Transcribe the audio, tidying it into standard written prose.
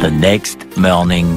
The next morning.